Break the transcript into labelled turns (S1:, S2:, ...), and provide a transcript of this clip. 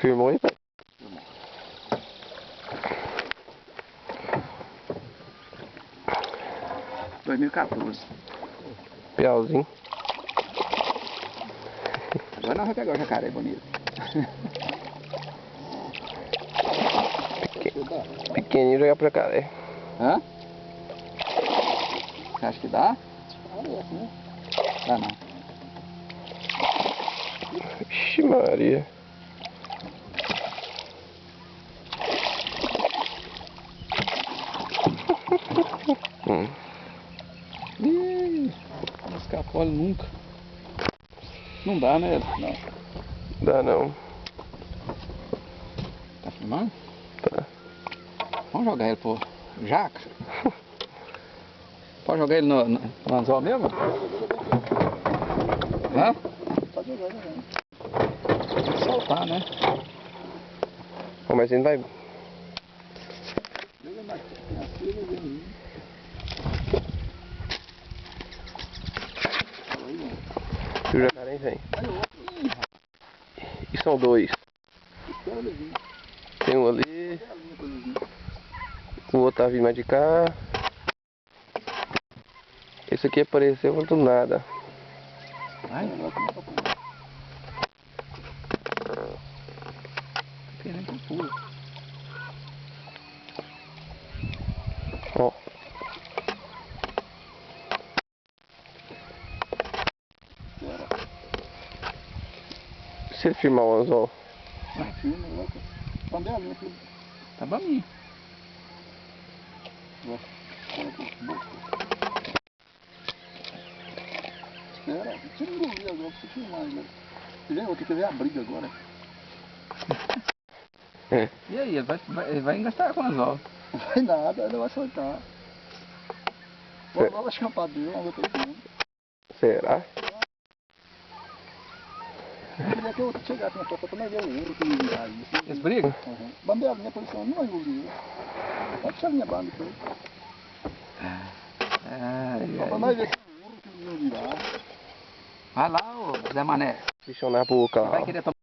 S1: Firmou aí, pai?
S2: 2014.
S1: Piauzinho.
S2: Agora nós vamos pegar o jacaré bonito.
S1: Pequenininho jogar pra cá, né?
S2: Hã? Você acha que dá? Parece, né? Dá não.
S1: Ixi Maria.
S2: Ih, não escapole nunca. Não dá, né? Não.
S1: Dá não.
S2: Tá filmando?
S1: Tá.
S2: Vamos jogar ele pro jaca? Pode jogar ele no anzol mesmo? Hã? Pode jogar, Tem que soltar, né?
S1: Ó, mas ele vai... E o jacaré vem. E são dois. Tem um ali. O outro tá vindo mais de cá. Esse aqui apareceu do nada.
S2: Vai. Querendo que pula.
S1: Ó. Se ele filmar o anzol.
S2: Filma, louco. Bandelinha, filho. Tá baminho. Espera, deixa eu engolir agora pra você filmar ele. Eu tenho que ver a briga agora. E aí, ele vai engastar com as ovas. Não vai nada, ele vai soltar. Vamos escampar dele, vamos ver todo mundo.
S1: Será?
S2: Eu queria que eu chegasse na foto também ver o ouro que me virar aí. Eles brigam? Uhum. Bandelinha, posição, não vai engolir. Pode deixar a minha banda depois. Só pra nós ver se o ouro que me virar. Vai lá, ô Zé Mané.
S1: Bichão na boca, ó.
S2: Vai querer tomar.